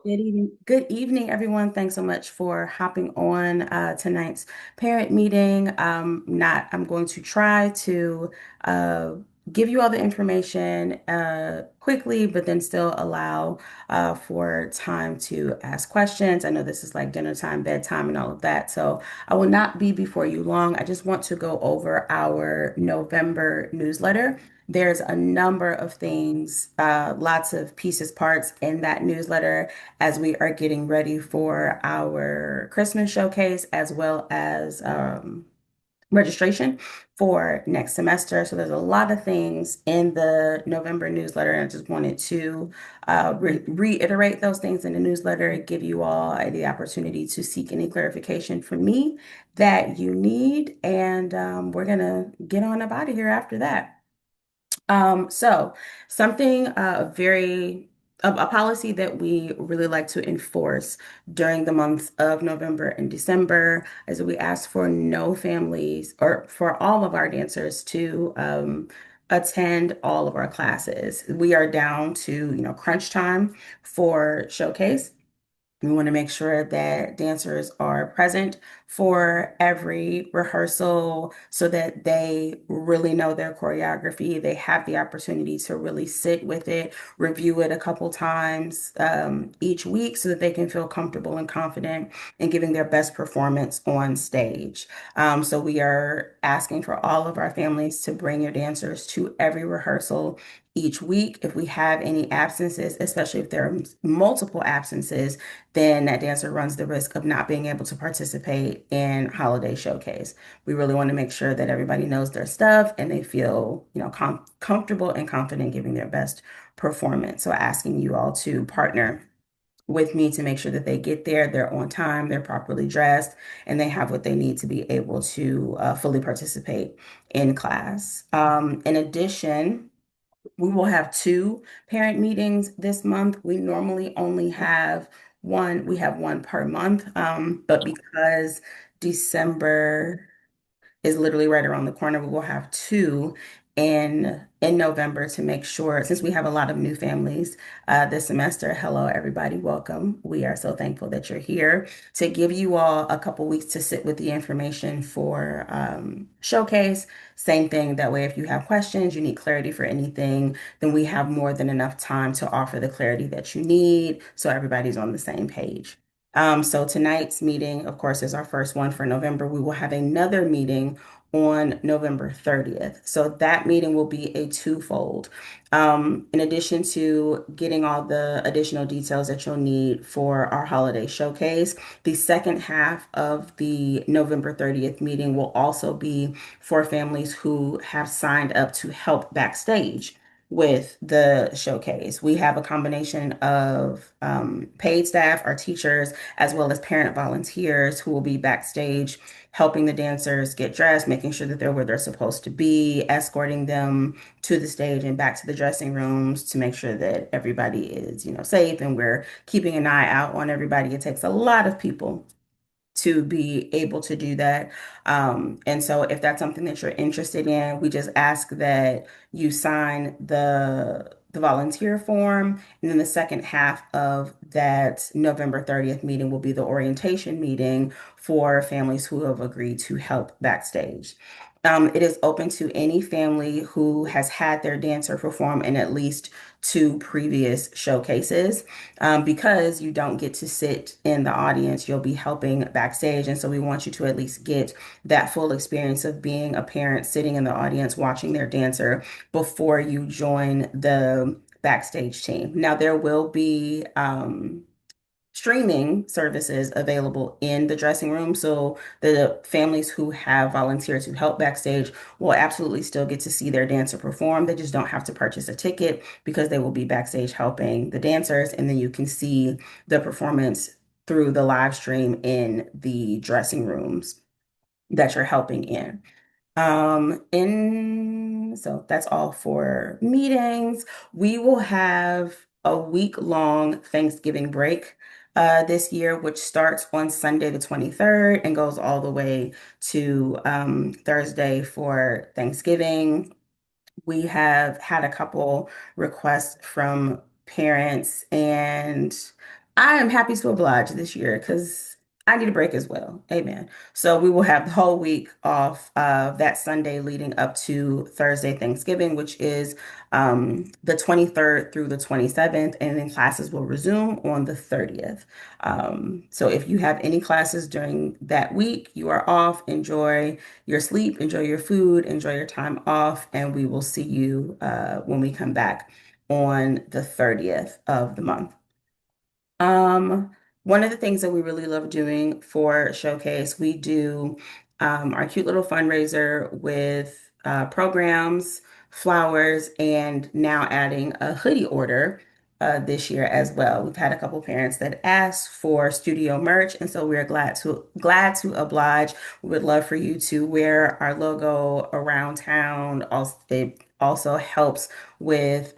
Good evening, everyone. Thanks so much for hopping on tonight's parent meeting. I'm going to try to uh, give you all the information quickly, but then still allow for time to ask questions. I know this is like dinner time, bedtime, and all of that, so I will not be before you long. I just want to go over our November newsletter. There's a number of things, lots of pieces, parts in that newsletter as we are getting ready for our Christmas showcase as well as registration for next semester. So there's a lot of things in the November newsletter, and I just wanted to reiterate those things in the newsletter, give you all the opportunity to seek any clarification from me that you need, and we're gonna get on up out of here after that. So something a policy that we really like to enforce during the months of November and December is that we ask for no families or for all of our dancers to attend all of our classes. We are down to, crunch time for showcase. We want to make sure that dancers are present for every rehearsal so that they really know their choreography. They have the opportunity to really sit with it, review it a couple times each week so that they can feel comfortable and confident in giving their best performance on stage. So we are asking for all of our families to bring your dancers to every rehearsal each week. If we have any absences, especially if there are multiple absences, then that dancer runs the risk of not being able to participate in holiday showcase. We really want to make sure that everybody knows their stuff and they feel, comfortable and confident giving their best performance. So asking you all to partner with me to make sure that they get there, they're on time, they're properly dressed, and they have what they need to be able to fully participate in class. In addition, we will have two parent meetings this month. We normally only have one. We have one per month. But because December is literally right around the corner. We will have two in November to make sure, since we have a lot of new families this semester. Hello, everybody. Welcome. We are so thankful that you're here to give you all a couple weeks to sit with the information for showcase. Same thing. That way, if you have questions, you need clarity for anything, then we have more than enough time to offer the clarity that you need so everybody's on the same page. So tonight's meeting, of course, is our first one for November. We will have another meeting on November 30th. So that meeting will be a twofold. In addition to getting all the additional details that you'll need for our holiday showcase, the second half of the November 30th meeting will also be for families who have signed up to help backstage with the showcase. We have a combination of paid staff, our teachers, as well as parent volunteers who will be backstage helping the dancers get dressed, making sure that they're where they're supposed to be, escorting them to the stage and back to the dressing rooms to make sure that everybody is, safe and we're keeping an eye out on everybody. It takes a lot of people to be able to do that. And so if that's something that you're interested in, we just ask that you sign the volunteer form. And then the second half of that November 30th meeting will be the orientation meeting for families who have agreed to help backstage. It is open to any family who has had their dancer perform in at least two previous showcases. Because you don't get to sit in the audience, you'll be helping backstage. And so we want you to at least get that full experience of being a parent sitting in the audience watching their dancer before you join the backstage team. Now, there will be streaming services available in the dressing room. So the families who have volunteered to help backstage will absolutely still get to see their dancer perform. They just don't have to purchase a ticket because they will be backstage helping the dancers. And then you can see the performance through the live stream in the dressing rooms that you're helping in. And so that's all for meetings. We will have a week-long Thanksgiving break this year, which starts on Sunday the 23rd and goes all the way to Thursday for Thanksgiving. We have had a couple requests from parents and I am happy to oblige this year because I need a break as well. Amen. So we will have the whole week off of that Sunday leading up to Thursday, Thanksgiving, which is the 23rd through the 27th, and then classes will resume on the 30th. So if you have any classes during that week, you are off. Enjoy your sleep, enjoy your food, enjoy your time off, and we will see you when we come back on the 30th of the month. Um, One of the things that we really love doing for Showcase, we do our cute little fundraiser with programs, flowers, and now adding a hoodie order this year as well. We've had a couple parents that asked for studio merch, and so we're glad to oblige. We would love for you to wear our logo around town. Also, it also helps with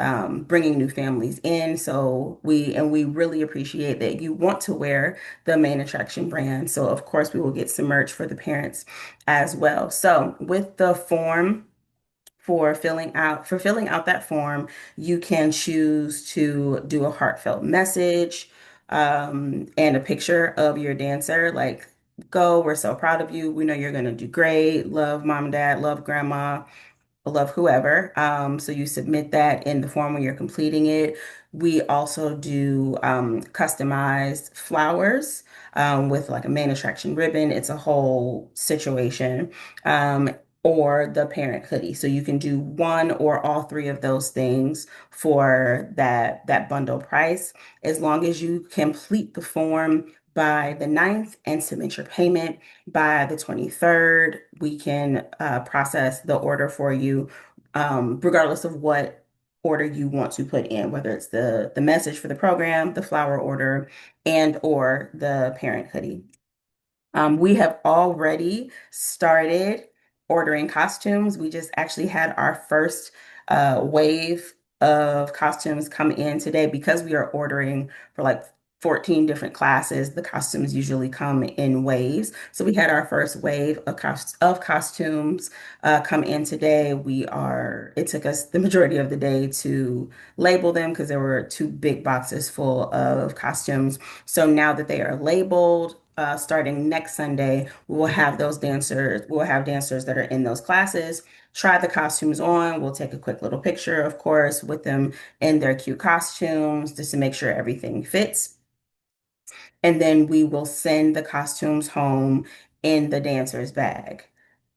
bringing new families in. So we really appreciate that you want to wear the main attraction brand. So of course we will get some merch for the parents as well. So with the form for filling out that form, you can choose to do a heartfelt message and a picture of your dancer. Like, go, we're so proud of you. We know you're going to do great. Love mom and dad, love grandma, love whoever. So you submit that in the form when you're completing it. We also do customized flowers with like a main attraction ribbon. It's a whole situation. Um, or the parent hoodie. So you can do one or all three of those things for that bundle price, as long as you complete the form by the 9th and submit your payment by the 23rd. We can process the order for you, regardless of what order you want to put in, whether it's the message for the program, the flower order, and or the parent hoodie. We have already started ordering costumes. We just actually had our first wave of costumes come in today because we are ordering for like 14 different classes. The costumes usually come in waves. So we had our first wave of costumes come in today. It took us the majority of the day to label them because there were two big boxes full of costumes. So now that they are labeled, starting next Sunday, we'll have dancers that are in those classes, try the costumes on. We'll take a quick little picture, of course, with them in their cute costumes just to make sure everything fits. And then we will send the costumes home in the dancer's bag.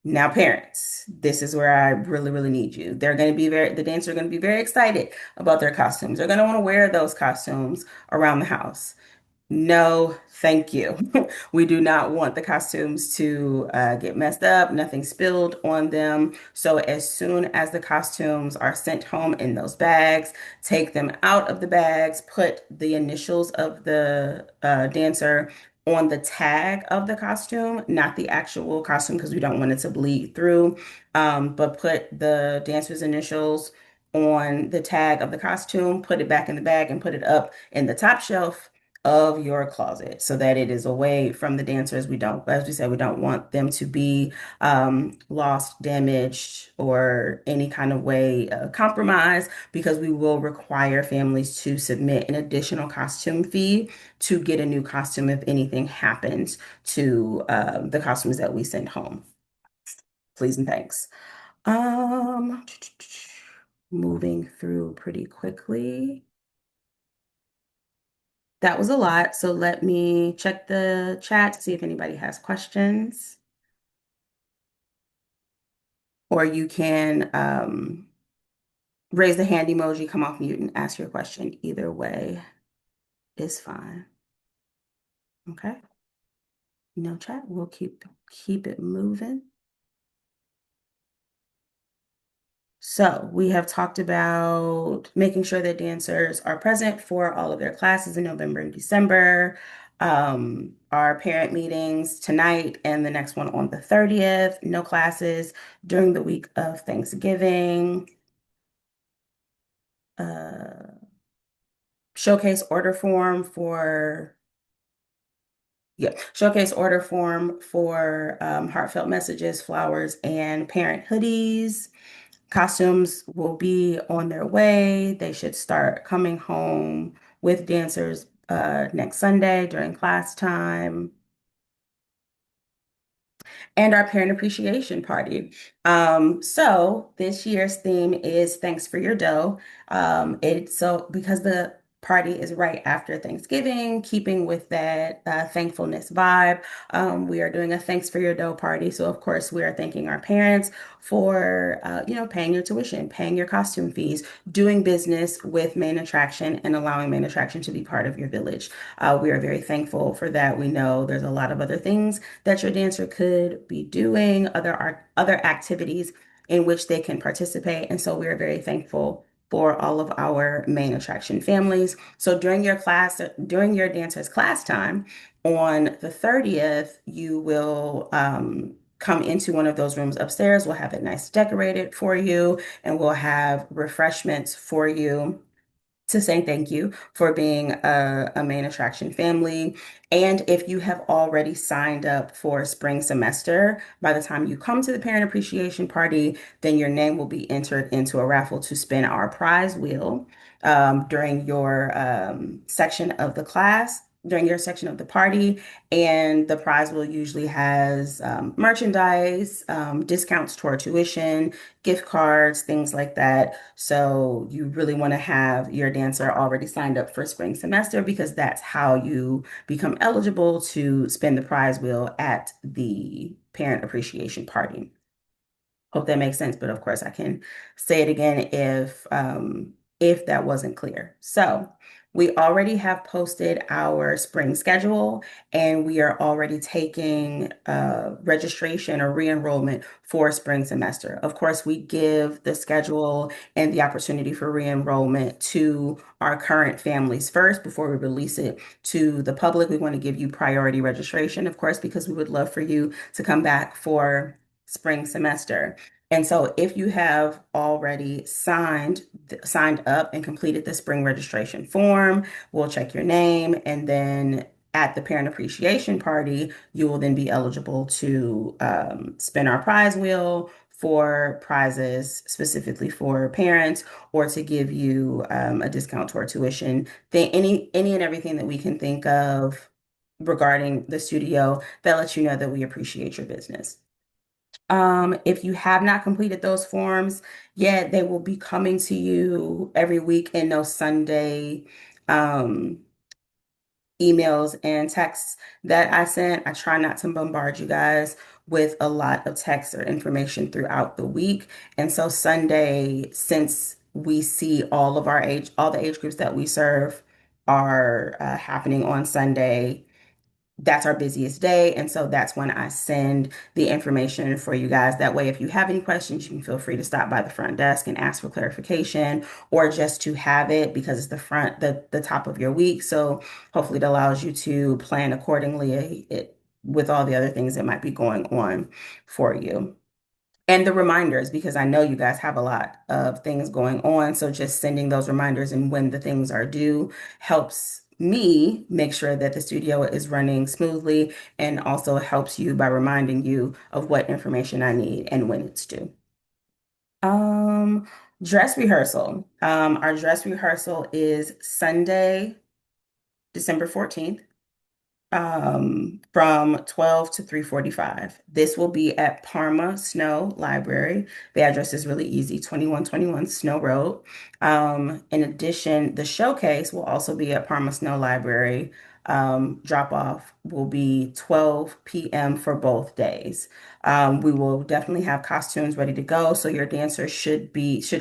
Now, parents, this is where I really, really need you. The dancers are going to be very excited about their costumes. They're going to want to wear those costumes around the house. No, thank you. We do not want the costumes to get messed up, nothing spilled on them. So as soon as the costumes are sent home in those bags, take them out of the bags, put the initials of the dancer on the tag of the costume, not the actual costume because we don't want it to bleed through, but put the dancer's initials on the tag of the costume, put it back in the bag, and put it up in the top shelf of your closet so that it is away from the dancers. As we said, we don't want them to be lost, damaged, or any kind of way compromised, because we will require families to submit an additional costume fee to get a new costume if anything happens to the costumes that we send home. Please and thanks. Um, Moving through pretty quickly. That was a lot. So let me check the chat to see if anybody has questions. Or you can raise the hand emoji, come off mute, and ask your question. Either way is fine. Okay. No chat. We'll keep it moving. So we have talked about making sure that dancers are present for all of their classes in November and December. Our parent meetings tonight and the next one on the 30th. No classes during the week of Thanksgiving. Uh, Showcase order form for showcase order form for heartfelt messages, flowers, and parent hoodies. Costumes will be on their way. They should start coming home with dancers next Sunday during class time, and our parent appreciation party. So this year's theme is Thanks for Your Dough. It's so because the party is right after Thanksgiving, keeping with that thankfulness vibe, we are doing a Thanks for Your Dough party. So of course we are thanking our parents for paying your tuition, paying your costume fees, doing business with Main Attraction, and allowing Main Attraction to be part of your village. We are very thankful for that. We know there's a lot of other things that your dancer could be doing, other activities in which they can participate. And so we are very thankful for all of our Main Attraction families. So during your dancer's class time on the 30th, you will come into one of those rooms upstairs. We'll have it nice decorated for you, and we'll have refreshments for you to say thank you for being a Main Attraction family. And if you have already signed up for spring semester, by the time you come to the parent appreciation party, then your name will be entered into a raffle to spin our prize wheel during your section of the class. During your section of the party, and the prize wheel usually has merchandise, discounts toward tuition, gift cards, things like that. So you really want to have your dancer already signed up for spring semester because that's how you become eligible to spin the prize wheel at the parent appreciation party. Hope that makes sense, but of course I can say it again if that wasn't clear. So we already have posted our spring schedule, and we are already taking registration or re-enrollment for spring semester. Of course, we give the schedule and the opportunity for re-enrollment to our current families first before we release it to the public. We want to give you priority registration, of course, because we would love for you to come back for spring semester. And so if you have already signed up and completed the spring registration form, we'll check your name, and then at the parent appreciation party, you will then be eligible to spin our prize wheel for prizes specifically for parents, or to give you a discount toward tuition. Any and everything that we can think of regarding the studio that lets you know that we appreciate your business. If you have not completed those forms yet, they will be coming to you every week in those Sunday um, emails and texts that I sent. I try not to bombard you guys with a lot of text or information throughout the week. And so Sunday, since we see all the age groups that we serve are happening on Sunday, that's our busiest day. And so that's when I send the information for you guys. That way, if you have any questions, you can feel free to stop by the front desk and ask for clarification, or just to have it because it's the top of your week. So hopefully it allows you to plan accordingly with all the other things that might be going on for you. And the reminders, because I know you guys have a lot of things going on. So just sending those reminders and when the things are due helps me make sure that the studio is running smoothly, and also helps you by reminding you of what information I need and when it's due. Um, Dress rehearsal. Our dress rehearsal is Sunday, December 14th, from 12 to 3:45. This will be at Parma Snow Library. The address is really easy, 2121 Snow Road. In addition, the showcase will also be at Parma Snow Library. Drop off will be 12 p.m. for both days. We will definitely have costumes ready to go, so your dancers should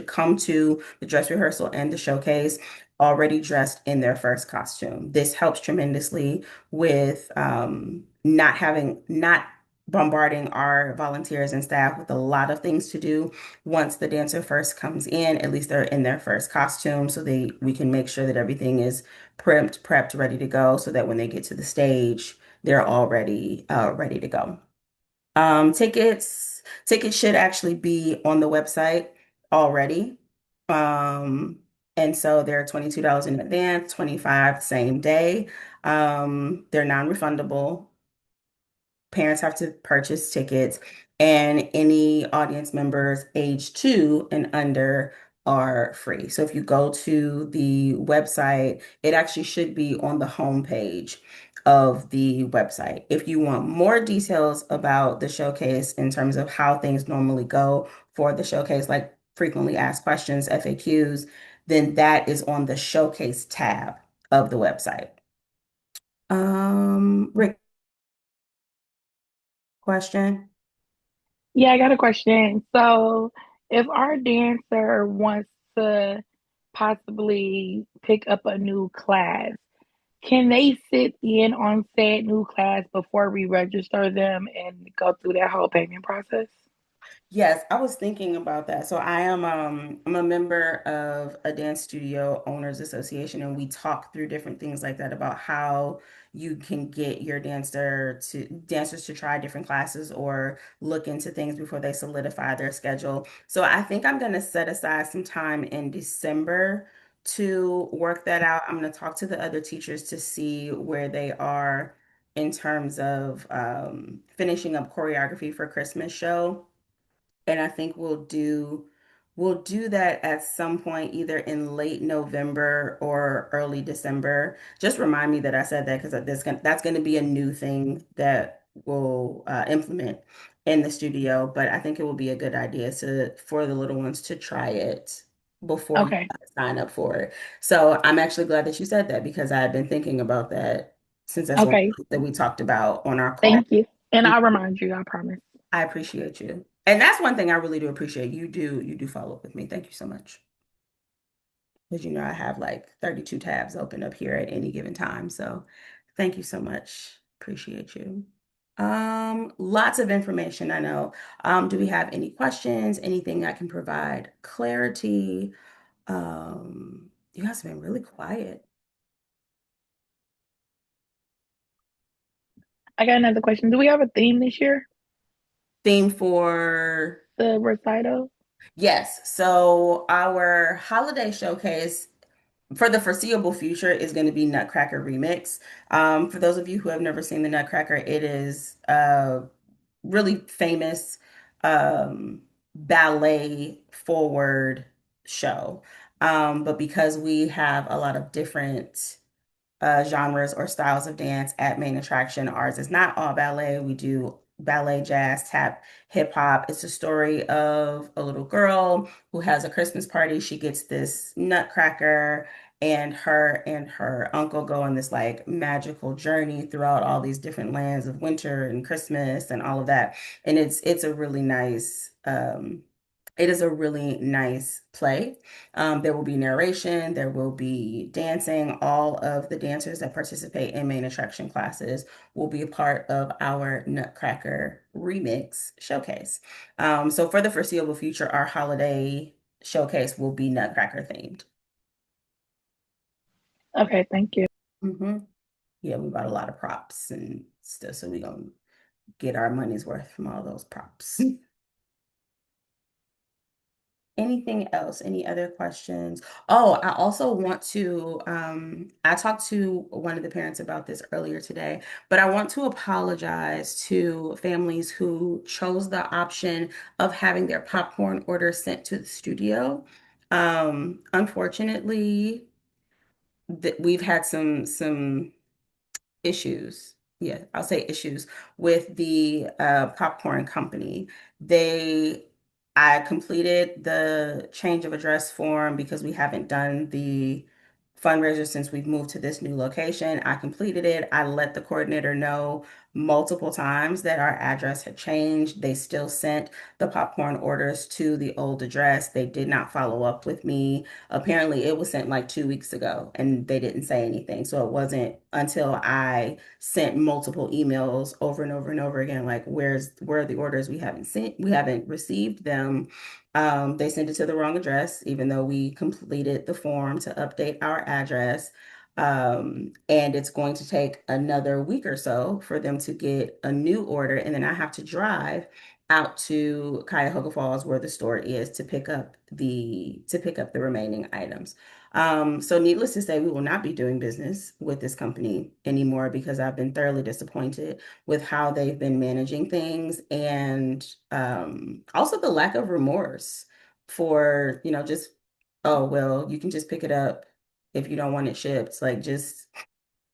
come to the dress rehearsal and the showcase already dressed in their first costume. This helps tremendously with not bombarding our volunteers and staff with a lot of things to do. Once the dancer first comes in, at least they're in their first costume, so we can make sure that everything is prepped, ready to go, so that when they get to the stage, they're already ready to go. Tickets should actually be on the website already. Um, and so they're $22 in advance, 25 same day. They're non-refundable. Parents have to purchase tickets, and any audience members age 2 and under are free. So if you go to the website, it actually should be on the home page of the website. If you want more details about the showcase in terms of how things normally go for the showcase, like frequently asked questions, FAQs, then that is on the showcase tab of the website. Rick, question? Yeah, I got a question. So, if our dancer wants to possibly pick up a new class, can they sit in on said new class before we register them and go through that whole payment process? Yes, I was thinking about that. So I'm a member of a dance studio owners association, and we talk through different things like that about how you can get your dancers to try different classes or look into things before they solidify their schedule. So I think I'm going to set aside some time in December to work that out. I'm going to talk to the other teachers to see where they are in terms of finishing up choreography for Christmas show. And I think we'll do that at some point, either in late November or early December. Just remind me that I said that because that's gonna be a new thing that we'll implement in the studio. But I think it will be a good idea to for the little ones to try it before you Okay. sign up for it. So I'm actually glad that you said that because I had been thinking about that since that's one Okay. that we talked about on our call. Thank you. And I'll remind you, I promise. I appreciate you. And that's one thing I really do appreciate. You do follow up with me. Thank you so much. Because you know I have like 32 tabs open up here at any given time. So thank you so much. Appreciate you. Lots of information, I know. Do we have any questions? Anything I can provide clarity? You guys have been really quiet. I got another question. Do we have a theme this year? Theme for The recital? yes. So our holiday showcase for the foreseeable future is going to be Nutcracker Remix. For those of you who have never seen the Nutcracker, it is a really famous ballet forward show. But because we have a lot of different genres or styles of dance at main attraction. Ours is not all ballet. We do ballet, jazz, tap, hip hop. It's a story of a little girl who has a Christmas party. She gets this nutcracker, and her uncle go on this like magical journey throughout all these different lands of winter and Christmas and all of that. And it's a really nice it is a really nice play. There will be narration, there will be dancing. All of the dancers that participate in main attraction classes will be a part of our Nutcracker Remix showcase. So for the foreseeable future, our holiday showcase will be Nutcracker themed. Okay, thank you. hmm Yeah, we bought a lot of props and stuff, so we're gonna get our money's worth from all those props. Anything else? Any other questions? Oh, I also want to, I talked to one of the parents about this earlier today, but I want to apologize to families who chose the option of having their popcorn order sent to the studio. Unfortunately, that we've had some issues. Yeah, I'll say issues with the popcorn company. They, I completed the change of address form because we haven't done the fundraiser since we've moved to this new location. I completed it. I let the coordinator know multiple times that our address had changed. They still sent the popcorn orders to the old address. They did not follow up with me. Apparently, it was sent like 2 weeks ago and they didn't say anything. So it wasn't until I sent multiple emails over and over and over again, like, where are the orders? We haven't received them. They sent it to the wrong address, even though we completed the form to update our address. And it's going to take another week or so for them to get a new order. And then I have to drive out to Cuyahoga Falls where the store is to pick up the remaining items. So needless to say, we will not be doing business with this company anymore because I've been thoroughly disappointed with how they've been managing things and also the lack of remorse for, just Oh, well, you can just pick it up if you don't want it shipped. Like, just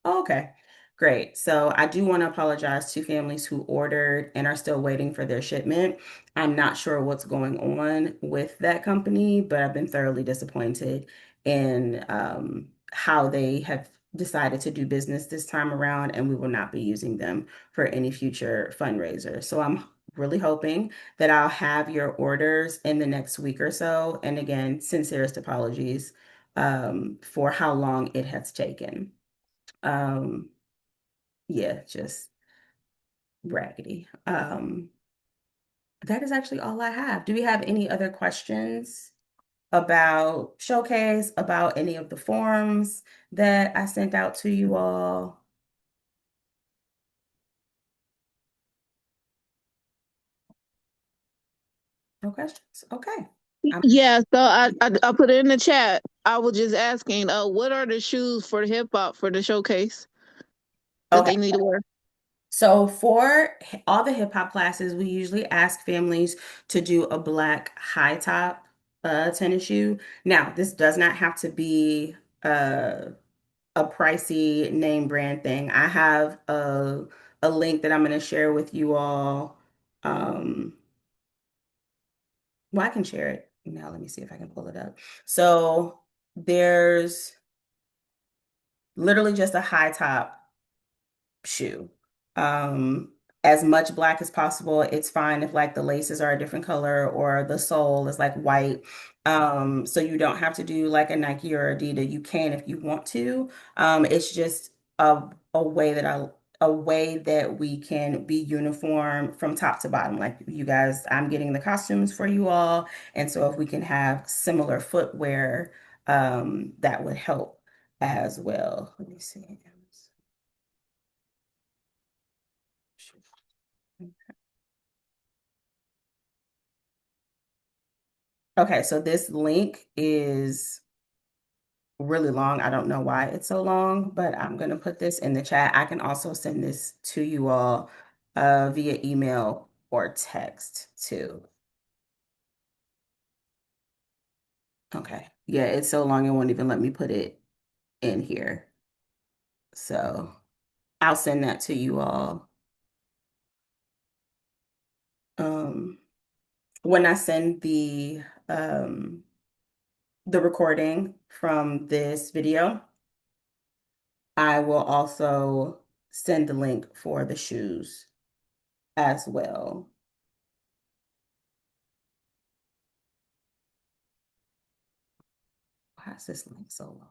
Oh, okay, great. So I do want to apologize to families who ordered and are still waiting for their shipment. I'm not sure what's going on with that company, but I've been thoroughly disappointed in how they have decided to do business this time around, and we will not be using them for any future fundraiser. So I'm really hoping that I'll have your orders in the next week or so. And again, sincerest apologies for how long it has taken. Um, yeah, just raggedy. That is actually all I have. Do we have any other questions about Showcase, about any of the forms that I sent out to you all? No questions? Okay. Um, Yeah, so I put it in the chat. I was just asking, what are the shoes for hip hop for the showcase that okay. they need to wear? So for all the hip hop classes, we usually ask families to do a black high top tennis shoe. Now, this does not have to be a pricey name brand thing. I have a link that I'm going to share with you all. Um, well, I can share it now. Let me see if I can pull it up. So there's literally just a high top shoe. Um, as much black as possible. It's fine if like the laces are a different color or the sole is like white. So you don't have to do like a Nike or Adidas. You can if you want to. It's just a way that a way that we can be uniform from top to bottom. Like you guys, I'm getting the costumes for you all. And so if we can have similar footwear, that would help as well. Let me see. Okay, so this link is really long. I don't know why it's so long, but I'm going to put this in the chat. I can also send this to you all via email or text too. Okay. Yeah, it's so long it won't even let me put it in here. So I'll send that to you all. Um, when I send the recording from this video, I will also send the link for the shoes as well. Why is this link so long?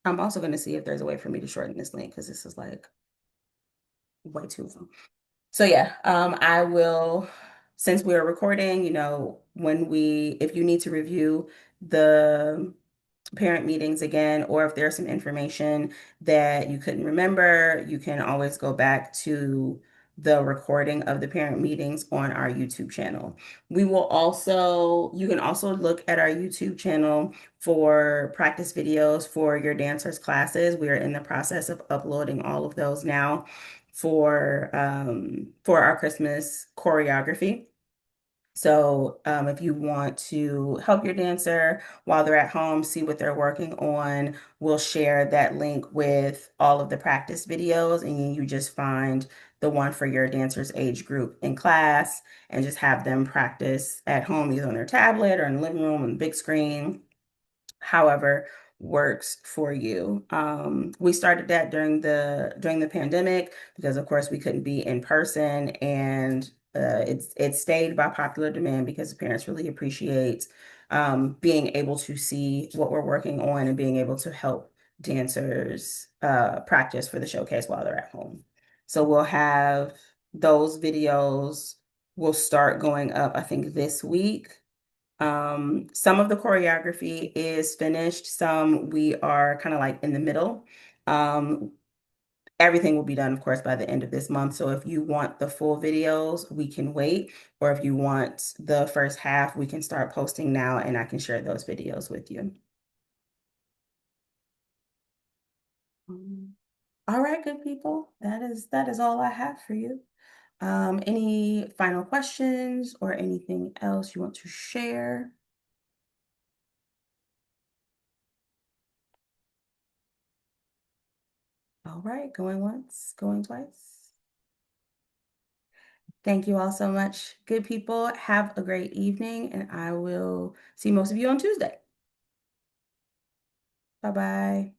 I'm also going to see if there's a way for me to shorten this link because this is like way too long. So yeah, I will, since we are recording, if you need to review the parent meetings again, or if there's some information that you couldn't remember, you can always go back to the recording of the parent meetings on our YouTube channel. You can also look at our YouTube channel for practice videos for your dancers classes. We are in the process of uploading all of those now for our Christmas choreography. So if you want to help your dancer while they're at home, see what they're working on, we'll share that link with all of the practice videos, and you just find the one for your dancer's age group in class and just have them practice at home, either on their tablet or in the living room on the big screen, however works for you. We started that during the pandemic because of course we couldn't be in person, and it stayed by popular demand because the parents really appreciate being able to see what we're working on and being able to help dancers practice for the showcase while they're at home. So we'll have those videos will start going up, I think, this week. Some of the choreography is finished. Some we are kind of like in the middle. Um, Everything will be done, of course, by the end of this month. So if you want the full videos, we can wait. Or if you want the first half, we can start posting now and I can share those videos with you. All right, good people. That is all I have for you. Any final questions or anything else you want to share? All right, going once, going twice. Thank you all so much. Good people, have a great evening, and I will see most of you on Tuesday. Bye-bye.